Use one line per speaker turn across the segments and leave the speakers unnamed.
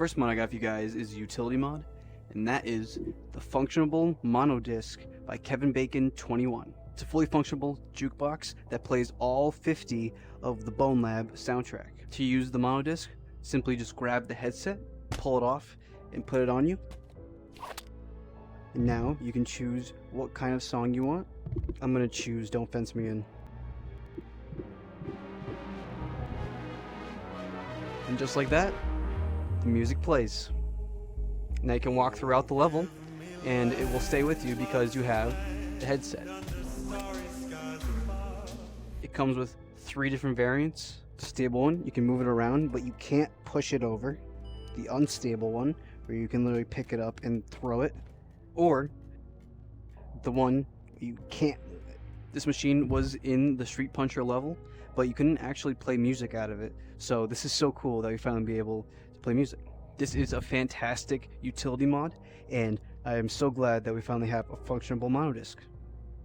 First mod I got for you guys is a utility mod, and that is the Functionable MonoDisk by KevinBacon21. It's a fully functionable jukebox that plays all 50 of the BONELAB soundtrack. To use the MonoDisk, simply just grab the headset, pull it off, and put it on you. And now you can choose what kind of song you want. I'm gonna choose Don't Fence Me In. And just like that, the music plays. Now you can walk throughout the level and it will stay with you because you have the headset. It comes with 3 different variants. The stable one, you can move it around, but you can't push it over. The unstable one, where you can literally pick it up and throw it. Or the one you can't move it. This machine was in the Street Puncher level, but you couldn't actually play music out of it. So this is so cool that we finally be able to play music. This is a fantastic utility mod, and I am so glad that we finally have a functionable MonoDisk.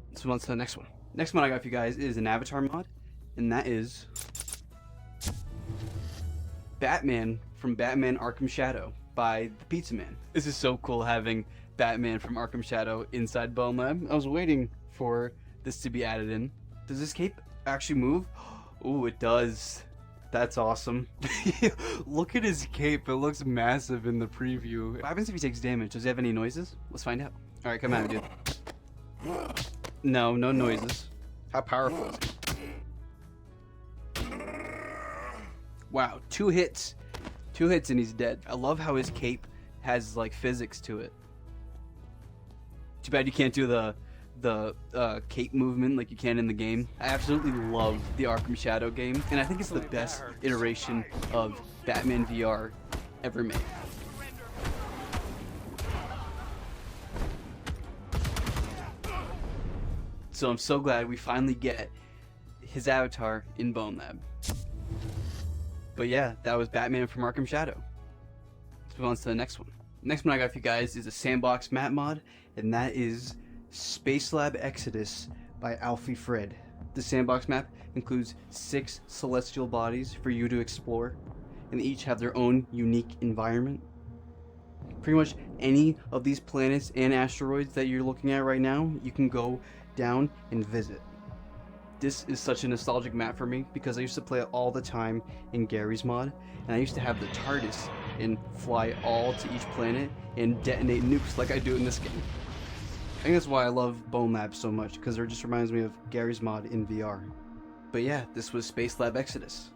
Let's move on to the next one. Next mod I got for you guys is an avatar mod, and that is Batman from Batman Arkham Shadow by the Pizza Man. This is so cool having Batman from Arkham Shadow inside BONELAB. I was waiting for this to be added in. Does this cape actually move? Ooh, it does. That's awesome. Look at his cape. It looks massive in the preview. What happens if he takes damage? Does he have any noises? Let's find out. Alright, come at me, dude. No noises. How powerful is he? Wow, 2 hits. 2 hits and he's dead. I love how his cape has like physics to it. Too bad you can't do the cape movement like you can in the game. I absolutely love the Arkham Shadow game, and I think it's the best iteration of Batman VR ever made. So I'm so glad we finally get his avatar in BONELAB. But yeah, that was Batman from Arkham Shadow. Let's move on to the next one. Next one I got for you guys is a sandbox map mod, and that is SpaceLab Exodus by Alfie Fred. The sandbox map includes 6 celestial bodies for you to explore, and they each have their own unique environment. Pretty much any of these planets and asteroids that you're looking at right now, you can go down and visit. This is such a nostalgic map for me because I used to play it all the time in Gary's mod, and I used to have the TARDIS and fly all to each planet and detonate nukes like I do in this game. I think that's why I love BONELAB so much, because it just reminds me of Gary's mod in VR. But yeah, this was SpaceLab Exodus.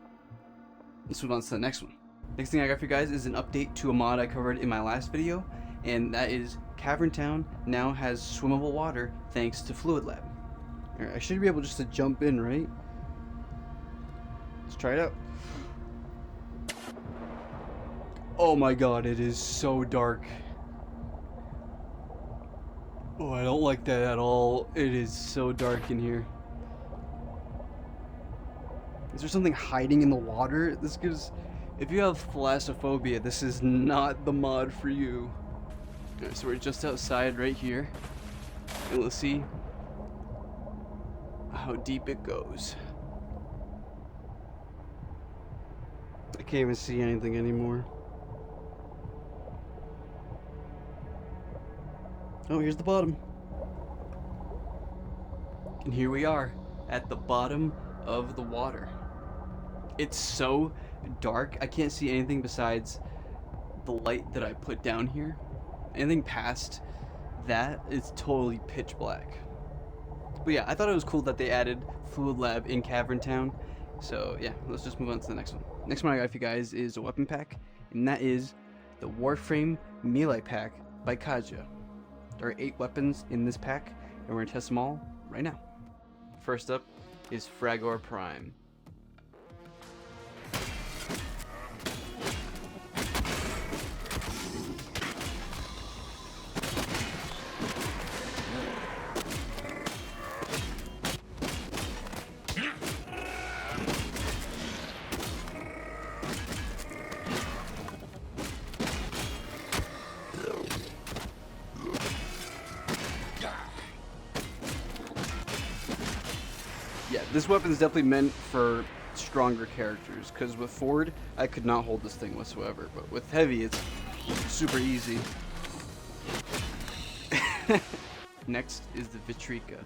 Let's move on to the next one. Next thing I got for you guys is an update to a mod I covered in my last video, and that is Caverntown now has swimmable water thanks to FluidLab. Alright, I should be able just to jump in, right? Let's try it out. Oh my god, it is so dark. Oh, I don't like that at all. It is so dark in here. Is there something hiding in the water? This gives... If you have thalassophobia, this is not the mod for you. Okay, so we're just outside right here. And let's see how deep it goes. I can't even see anything anymore. Oh, here's the bottom. And here we are at the bottom of the water. It's so dark, I can't see anything besides the light that I put down here. Anything past that is totally pitch black. But yeah, I thought it was cool that they added FluidLab in Caverntown. So yeah, let's just move on to the next one. Next one I got for you guys is a weapon pack, and that is the Warframe Melee Pack by Kaja. There are 8 weapons in this pack, and we're gonna test them all right now. First up is Fragor Prime. Yeah, this weapon is definitely meant for stronger characters, because with Ford, I could not hold this thing whatsoever, but with Heavy, it's super easy. Next is the Vitrica.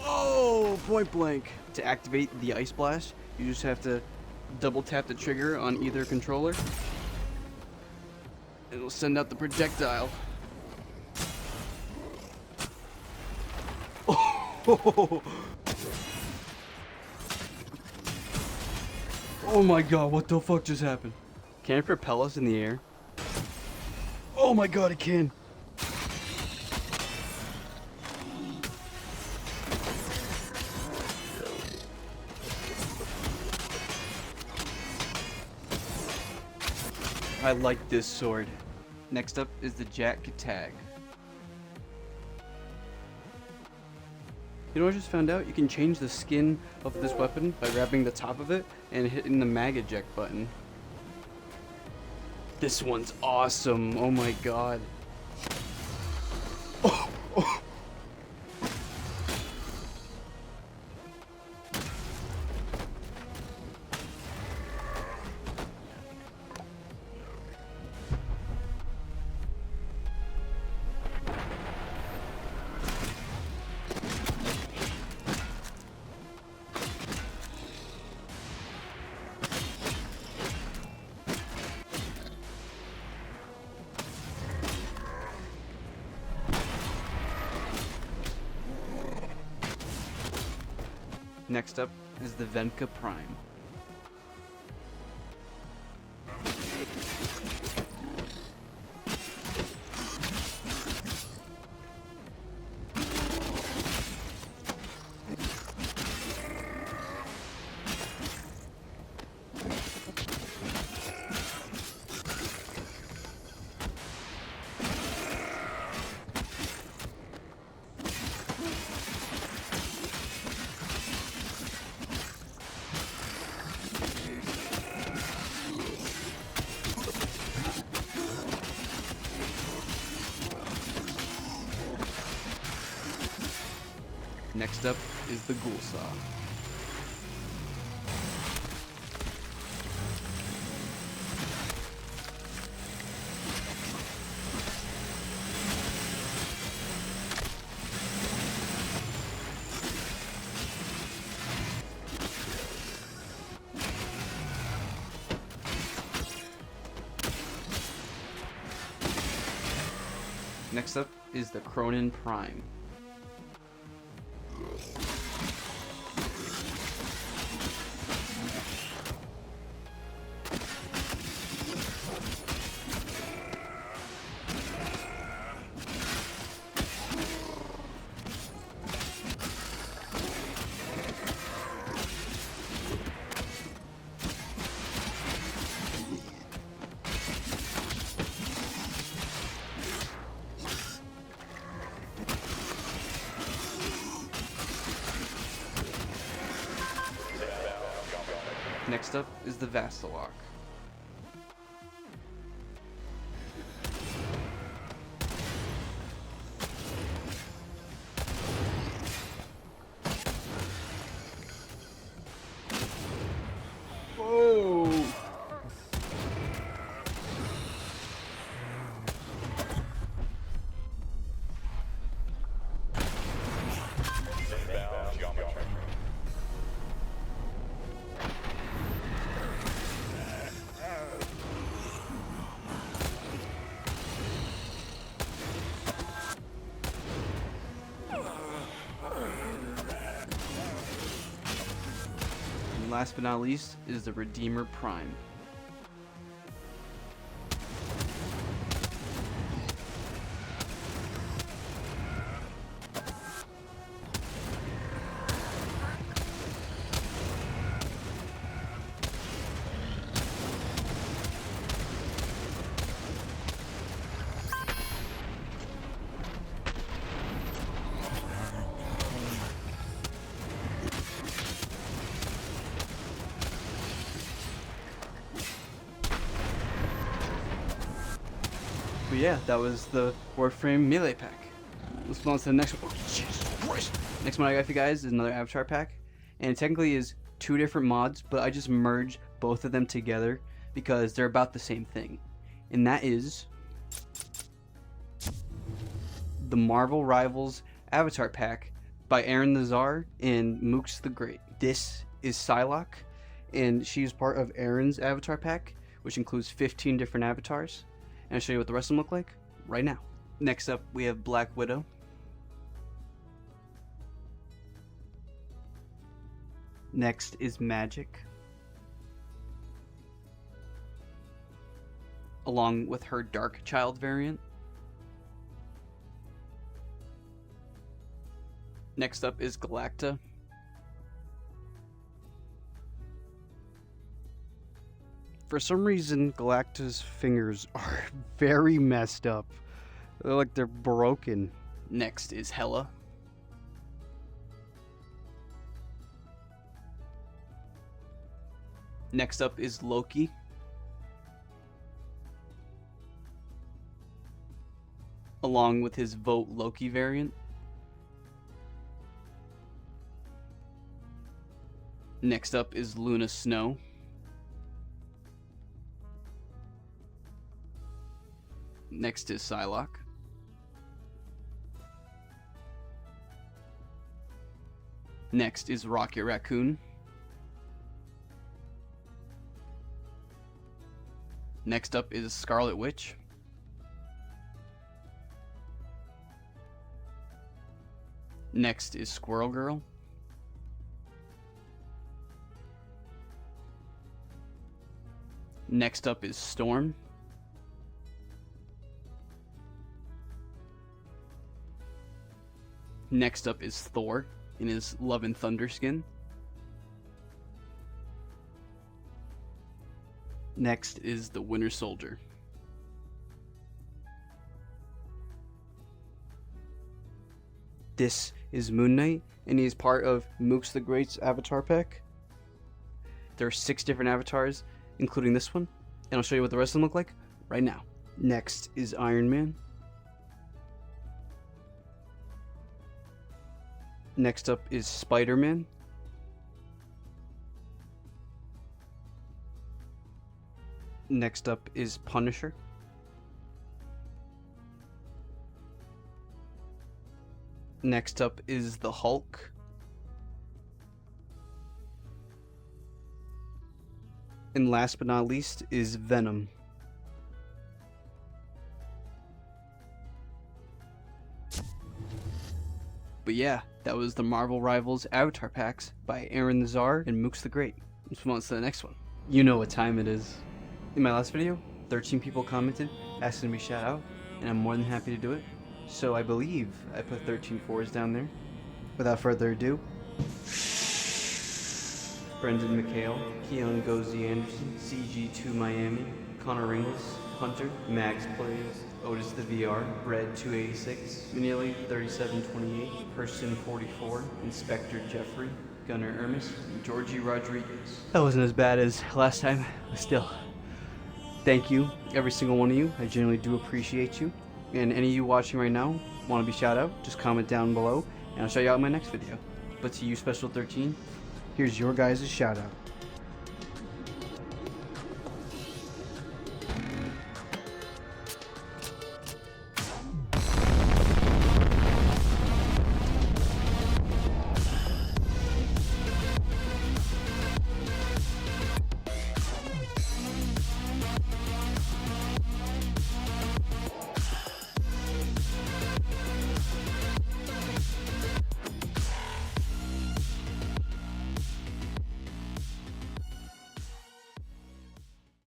Oh, point blank. To activate the Ice Blast, you just have to double tap the trigger on either controller. It'll send out the projectile. Oh, oh my god, what the fuck just happened? Can it propel us in the air? Oh my god, it can. I like this sword. Next up is the Jat Kittag. You know what I just found out? You can change the skin of this weapon by grabbing the top of it and hitting the mag eject button. This one's awesome. Oh my god. Oh, oh. Next up is the Venka Prime. Next up is the Ghoulsaw. Next up is the Kronen Prime. Next up is the Vastilok. Whoa! And last but not least is the Redeemer Prime. But yeah, that was the Warframe melee pack. Let's move on to the next one. Oh, Jesus Christ. Next one I got for you guys is another avatar pack. And it technically is 2 different mods, but I just merged both of them together because they're about the same thing. And that is the Marvel Rivals Avatar Pack by Aaron the Czar and Mooksthegreat. This is Psylocke, and she's part of Aaron's Avatar Pack, which includes 15 different avatars. And I'll show you what the rest of them look like right now. Next up, we have Black Widow. Next is Magik, along with her Darkchild variant. Next up is Galacta. For some reason, Galacta's fingers are very messed up. They're like they're broken. Next is Hela. Next up is Loki. Along with his Vote Loki variant. Next up is Luna Snow. Next is Psylocke. Next is Rocket Racoon. Next up is Scarlet Witch. Next is Squirrel Girl. Next up is Storm. Next up is Thor in his Love and Thunder skin. Next is the Winter Soldier. This is Moon Knight, and he is part of Mooksthegreat's Avatar Pack. There are 6 different avatars, including this one, and I'll show you what the rest of them look like right now. Next is Iron Man. Next up is Spiderman. Next up is Punisher. Next up is the Hulk. And last but not least is Venom. But yeah, that was the Marvel Rivals Avatar Packs by Aaron the Czar and Mooksthegreat. Let's move on to the next one. You know what time it is. In my last video, 13 people commented asking me shout out, and I'm more than happy to do it. So I believe I put 13 fours down there. Without further ado, Brendan McHale, Keon Gozy Anderson, CG2 Miami, Connor Inglis, Hunter, Mags Plays, Otis the VR, Red 286, Manili 3728, Person 44, Inspector Jeffrey, Gunnar Ermis, and Georgie Rodriguez. That wasn't as bad as last time, but still. Thank you, every single one of you. I genuinely do appreciate you. And any of you watching right now want to be shout out, just comment down below and I'll shout you out in my next video. But to you, Special 13, here's your guys' shout out.